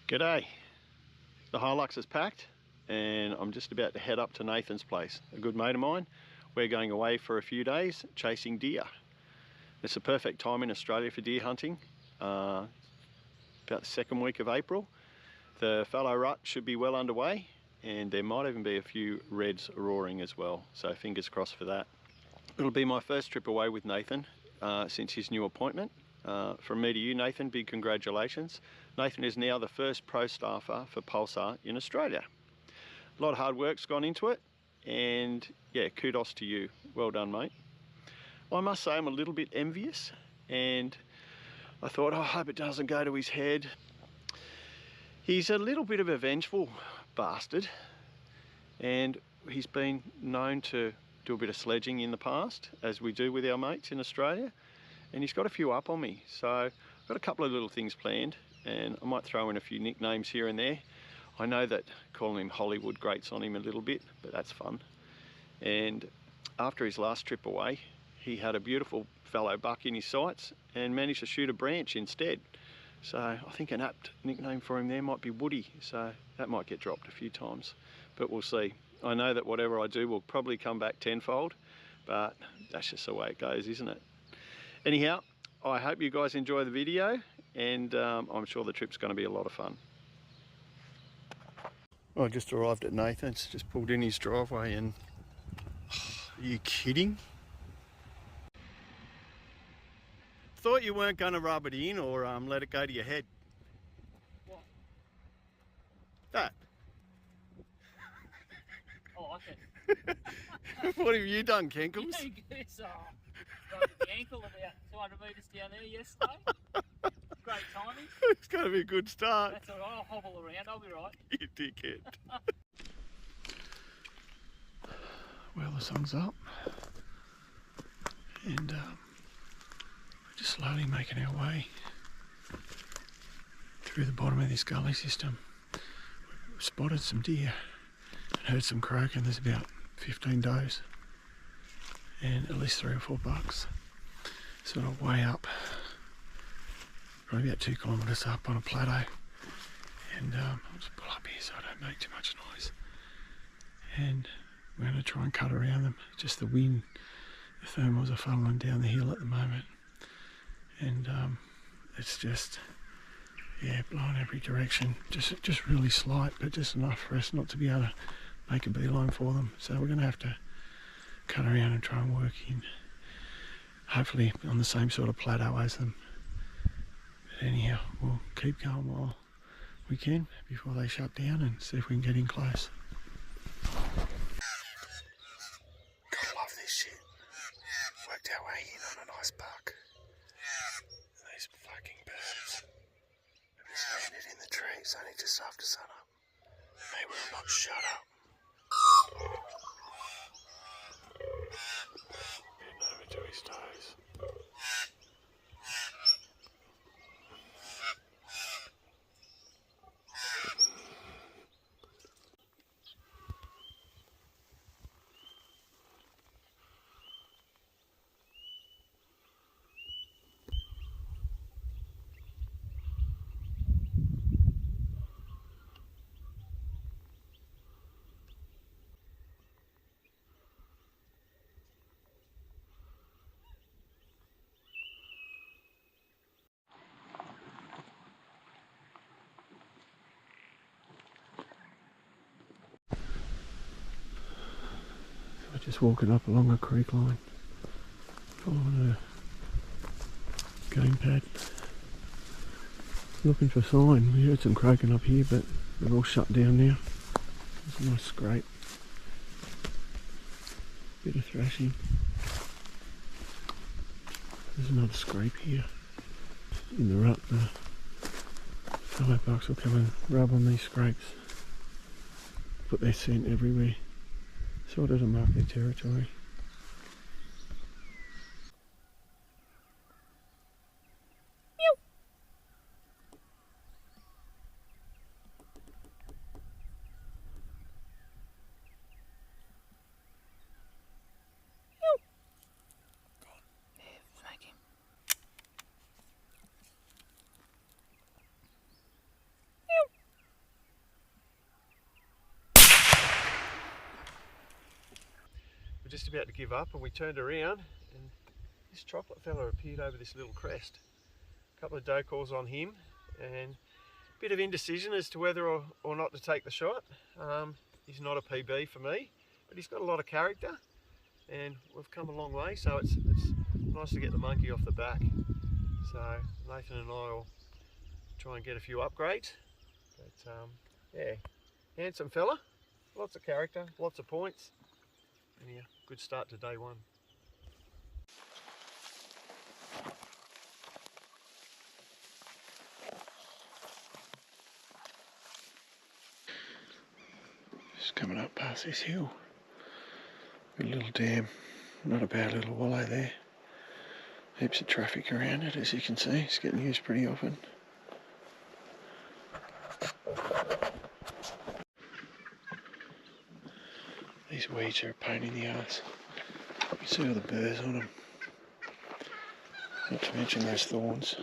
G'day. The Hilux is packed and I'm just about to head up to Nathan's place, a good mate of mine. We're going away for a few days chasing deer. It's a perfect time in Australia for deer hunting, about the second week of April. The fallow rut should be well underway and there might even be a few reds roaring as well, so fingers crossed for that. It'll be my first trip away with Nathan since his new appointment. From me to you, Nathan, big congratulations. Nathan is now the first pro staffer for Pulsar in Australia. A lot of hard work's gone into it, and yeah, kudos to you. Well done, mate. I must say I'm a little bit envious, and I thought, oh, I hope it doesn't go to his head. He's a little bit of a vengeful bastard, and he's been known to do a bit of sledging in the past, as we do with our mates in Australia. And he's got a few up on me, so I've got a couple of little things planned and I might throw in a few nicknames here and there. I know that calling him Hollywood grates on him a little bit, but that's fun. And after his last trip away, he had a beautiful fallow buck in his sights and managed to shoot a branch instead. So I think an apt nickname for him there might be Woody, so that might get dropped a few times, but we'll see. I know that whatever I do will probably come back tenfold, but that's just the way it goes, isn't it? Anyhow, I hope you guys enjoy the video, and I'm sure the trip's going to be a lot of fun. I just arrived at Nathan's, just pulled in his driveway and... Are you kidding? Thought you weren't going to rub it in or let it go to your head. What? That. I like it. What have you done, Kenkles? You guys broke the ankle about 200 metres down there yesterday. Great timing. It's going to be a good start. That's all right, I'll hobble around, I'll be right. You dickhead. Well, the sun's up and we're just slowly making our way through the bottom of this gully system. We've spotted some deer and heard some croaking. There's about 15 does and at least 3 or 4 bucks. Sort of way up, probably about 2 kilometres up on a plateau. And I'll just pull up here so I don't make too much noise. And we're going to try and cut around them. Just the wind, the thermals are funneling down the hill at the moment. And it's just, yeah, blowing every direction. Just really slight, but just enough for us not to be able to make a beeline for them. So we're going to have to cut around and try and work in, hopefully on the same sort of plateau as them. But anyhow, we'll keep going while we can before they shut down and see if we can get in close. Gotta love this shit. Worked our way in on a nice buck. And these fucking birds have just landed in the trees only just after sun up. They will not shut up. Getting over to his toes. Just walking up along a creek line, following a game pad, looking for sign. We heard some croaking up here, but they're all shut down now. There's a nice scrape, bit of thrashing. There's another scrape here. In the rut, the fallow bucks will come and rub on these scrapes, put their scent everywhere. Sort of to mark their territory. just about to give up, and we turned around and this chocolate fella appeared over this little crest. A couple of doe calls on him and a bit of indecision as to whether or not to take the shot. He's not a PB for me, but he's got a lot of character and we've come a long way, so it's nice to get the monkey off the back. So Nathan and I will try and get a few upgrades. But yeah, handsome fella, lots of character, lots of points, and yeah, good start to day one. Just coming up past this hill. Good little dam, not a bad little wallow there. Heaps of traffic around it, as you can see. It's getting used pretty often. These weeds are a pain in the arse. You can see all the burrs on them. Not to mention those thorns.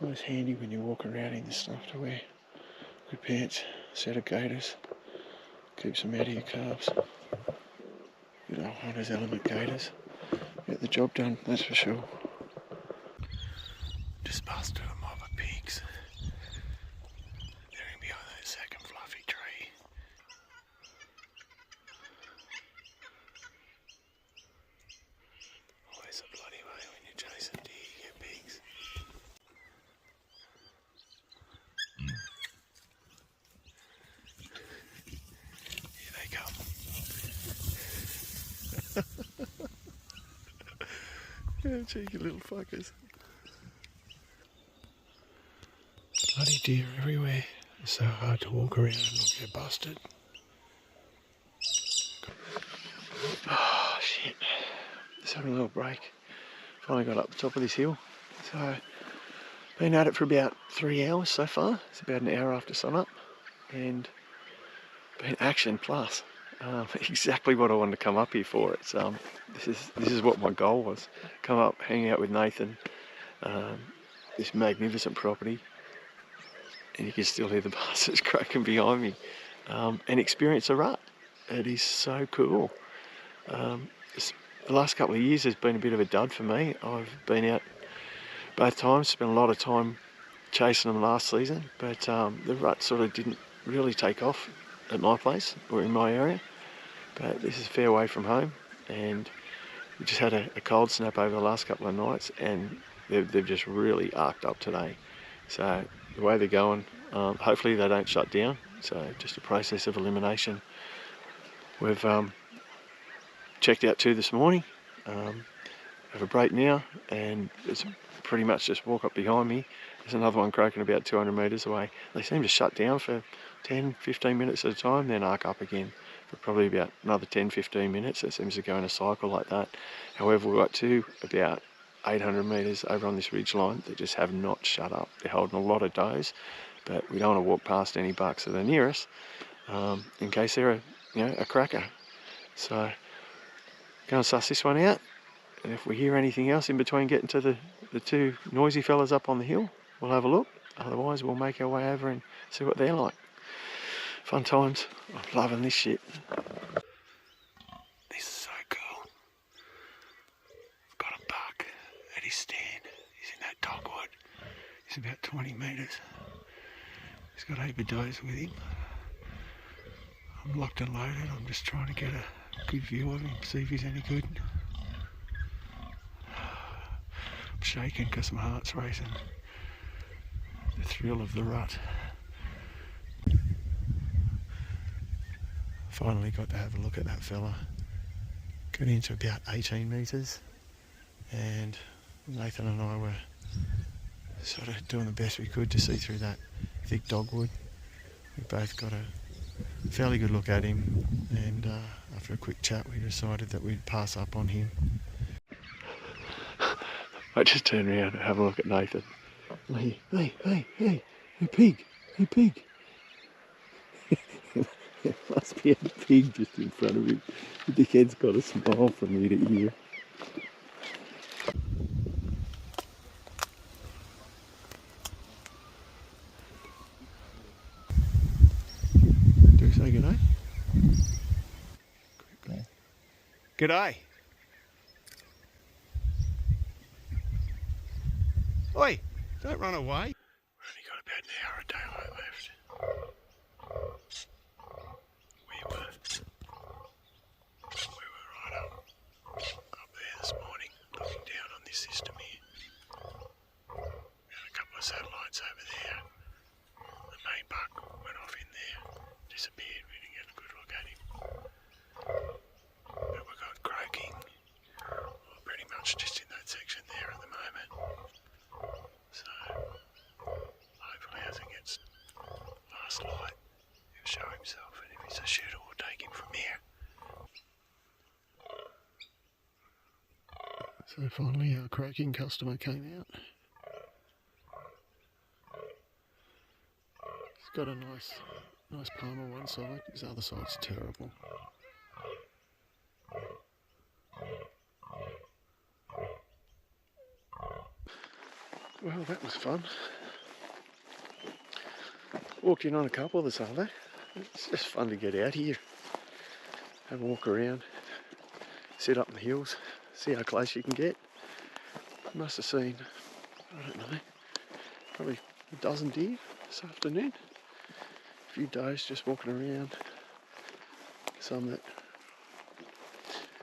Always handy when you're walking around in this stuff to wear good pants, set of gaiters. Keeps them out of your calves. Good old Hunter's Element gaiters. Get the job done, that's for sure. Just busted a mob of pigs. They're in behind that second fluffy tree. Always a bloody way when you're chasing deer, you get pigs. Here they come. Yeah, cheeky little fuckers. Bloody deer everywhere. It's so hard to walk around and not get busted. Oh shit. Just having a little break. Finally got up the top of this hill. So, been at it for about 3 hours so far. It's about an hour after sunup. And been action plus. Exactly what I wanted to come up here for. It's this is what my goal was. Come up, hang out with Nathan. This magnificent property, and you can still hear the bastards cracking behind me. And experience a rut. It is so cool. The last couple of years has been a bit of a dud for me. I've been out both times, spent a lot of time chasing them last season, but the rut sort of didn't really take off at my place or in my area. But this is a fair way from home, and we just had a cold snap over the last couple of nights, and they've just really arced up today. So the way they're going, hopefully they don't shut down. So just a process of elimination. We've checked out 2 this morning, have a break now, and it's pretty much just walk up behind me. There's another one croaking about 200 metres away. They seem to shut down for 10-15 minutes at a time, then arc up again for probably about another 10-15 minutes. It seems to go in a cycle like that. However, we've got 2 about 800 metres over on this ridge line that just have not shut up. They're holding a lot of does, but we don't want to walk past any bucks that are near us in case they're a cracker. So go and suss this one out, and if we hear anything else in between getting to the 2 noisy fellas up on the hill, we'll have a look. Otherwise we'll make our way over and see what they're like. Fun times. I'm loving this shit. This is so cool. I've got a buck at his stand. He's in that dogwood. He's about 20 metres. He's got a heap of does with him. I'm locked and loaded. I'm just trying to get a good view of him, see if he's any good. I'm shaking because my heart's racing. The thrill of the rut. Finally got to have a look at that fella. Got into about 18 metres, and Nathan and I were sort of doing the best we could to see through that thick dogwood. We both got a fairly good look at him, and after a quick chat we decided that we'd pass up on him. I just turned around and have a look at Nathan. Hey, pig. There must be a pig just in front of him. The dickhead's got a smile from ear to ear. Do we say good day? G'day. Oi, don't run away. We've only got about an hour of daylight left. We were right up there this morning, looking down on this system here. We had a couple of satellites over there. The main buck went off in there, disappeared. We didn't get a good look at him. But we've got croaking, pretty much just in that section there at the moment. So hopefully as it gets last light, he'll show himself, and if he's a shooter, we'll take him from here. So finally our croaking customer came out. He's got a nice palm on one side, his other side's terrible. Well, that was fun. Walked in on a couple this other. It's just fun to get out here, have a walk around, sit up in the hills, see how close you can get. Must have seen, I don't know, probably a dozen deer this afternoon. A few does just walking around. Some that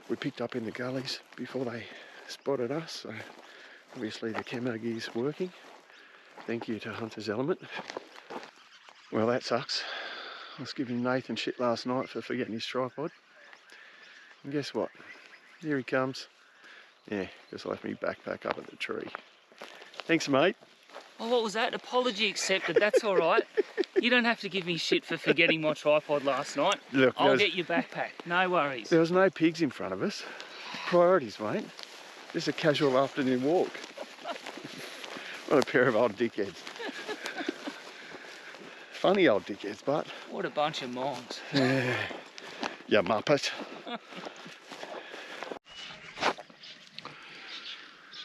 we picked up in the gullies before they spotted us. So obviously the camo gear's working. Thank you to Hunter's Element. Well, that sucks. I was giving Nathan shit last night for forgetting his tripod. And guess what? Here he comes. Yeah, just left me backpack up at the tree. Thanks, mate. Oh, what was that? Apology accepted. That's all right. You don't have to give me shit for forgetting my tripod last night. Look, I'll get your backpack. No worries. There was no pigs in front of us. Priorities, mate. Just a casual afternoon walk. What a pair of old dickheads. Funny old dickheads, but... What a bunch of mongs. Yeah, you muppet. Well,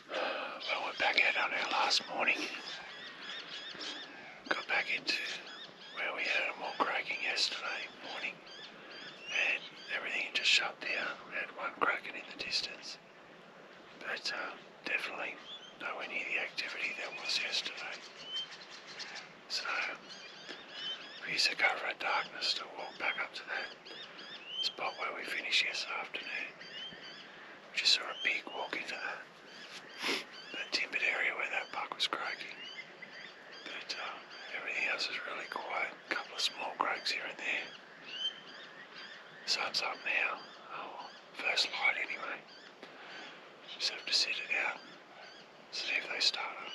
we're back out on our last morning. Got back into where we had more croaking yesterday morning, and everything had just shut down. We had one croaking in the distance, but definitely nowhere near the activity there was yesterday. So we used the cover of darkness to walk back up to that spot where we finished yesterday afternoon. We just saw a big walk into the timbered area where that buck was croaking. But everything else is really quiet. A couple of small croaks here and there. The sun's up now. Oh, first light anyway. Just have to sit it out. See if they start up.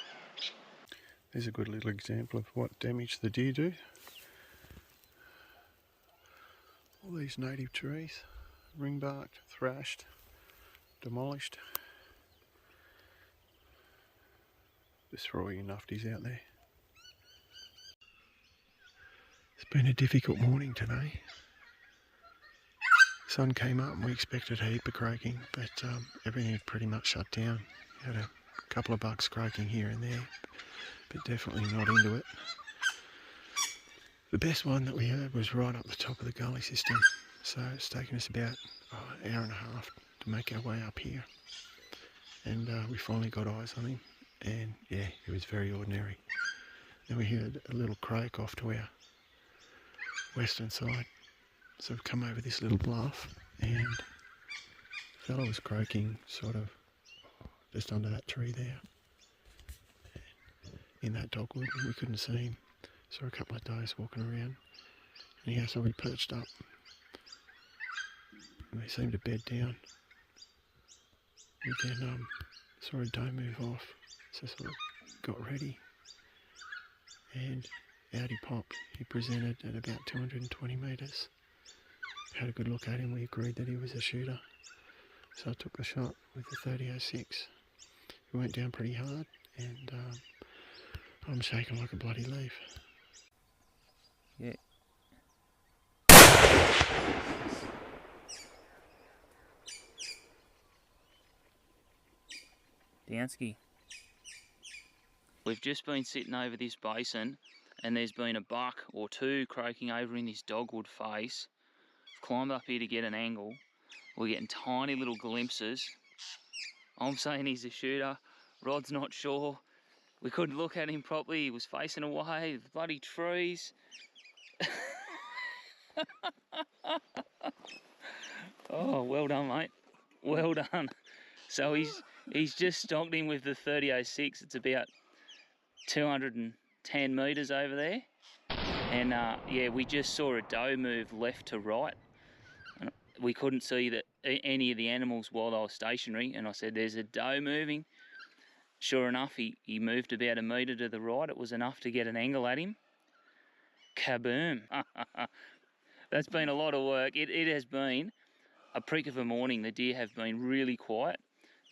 There's a good little example of what damage the deer do. All these native trees, ring-barked, thrashed, demolished. Just for all you nufties out there. It's been a difficult morning today. The sun came up and we expected a heap of croaking, but everything had pretty much shut down. We had a couple of bucks croaking here and there, but definitely not into it. The best one that we heard was right up the top of the gully system, so it's taken us about an hour and a half to make our way up here, and we finally got eyes on him, and yeah, it was very ordinary. Then we heard a little croak off to our western side, so we've come over this little bluff, and the fellow was croaking sort of just under that tree there, in that dogwood. We couldn't see him. Saw a couple of does walking around, and he had somebody perched up, and they seemed to bed down. We then saw a doe move off, so sort of got ready, and out he popped. He presented at about 220 metres. Had a good look at him. We agreed that he was a shooter, so I took the shot with the 30-06. He went down pretty hard, and I'm shaking like a bloody leaf. Yeah. Dansky. We've just been sitting over this basin and there's been a buck or two croaking over in this dogwood face. I've climbed up here to get an angle We're getting tiny little glimpses. I'm saying he's a shooter. Rod's not sure. We couldn't look at him properly. He was facing away, the bloody trees. Oh, well done, mate. Well done. So he's just stocked him with the 3006. It's about 210 metres over there. And yeah, we just saw a doe move left to right. And we couldn't see any of the animals while they were stationary. And I said, there's a doe moving. Sure enough, he moved about a metre to the right. It was enough to get an angle at him. Kaboom. That's been a lot of work. It has been a prick of a morning. The deer have been really quiet.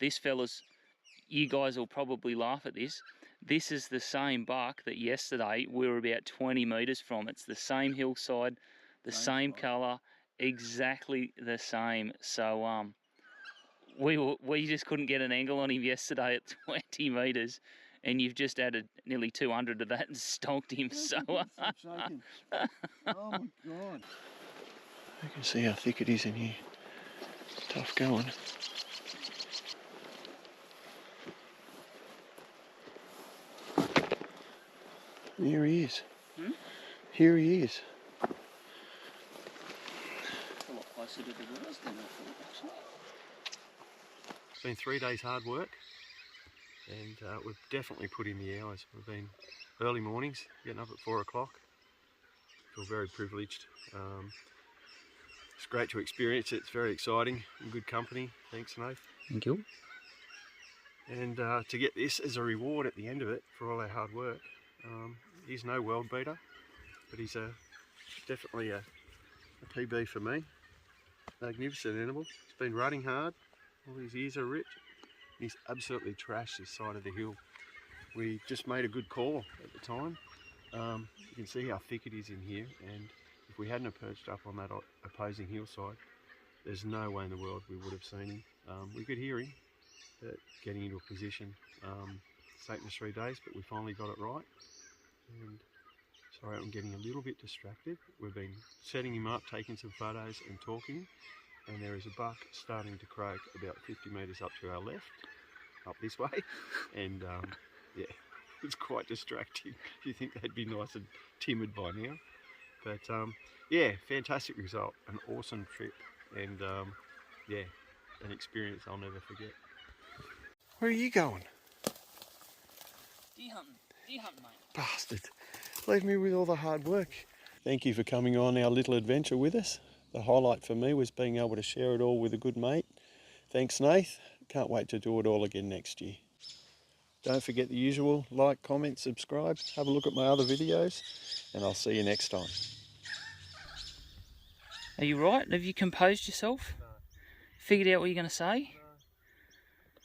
This fella's, you guys will probably laugh at this. This is the same buck that yesterday we were about 20 metres from. It's the same hillside, the same colour, exactly the same. So we just couldn't get an angle on him yesterday at 20 metres, and you've just added nearly 200 to that and stonked him. So Oh my God. You can see how thick it is in here. Tough going. Here he is. Here he is. A lot closer to the woods than I thought, actually. It's been 3 days hard work, and we've definitely put in the hours. We've been early mornings, getting up at 4 o'clock. Feel very privileged. It's great to experience it. It's very exciting. In good company. Thanks, Nath. Thank you. And to get this as a reward at the end of it for all our hard work. He's no world beater, but he's definitely a PB for me. Magnificent animal. He's been running hard. All his ears are ripped. He's absolutely trashed this side of the hill. We just made a good call at the time. You can see how thick it is in here, and if we hadn't have perched up on that opposing hillside, there's no way in the world we would have seen him. We could hear him, but getting into a position, it's taken us 3 days, but we finally got it right. And sorry, I'm getting a little bit distracted. We've been setting him up, taking some photos and talking, and there is a buck starting to croak about 50 metres up to our left, up this way, and yeah, it's quite distracting. You think they'd be nice and timid by now, but yeah, fantastic result, an awesome trip, and yeah, an experience I'll never forget. Where are you going? Deer hunting, mate. Bastard. Leave me with all the hard work. Thank you for coming on our little adventure with us. The highlight for me was being able to share it all with a good mate. Thanks, Nath. Can't wait to do it all again next year. Don't forget the usual, like, comment, subscribe, have a look at my other videos, and I'll see you next time. Are you right? Have you composed yourself? No. Figured out what you're going to say?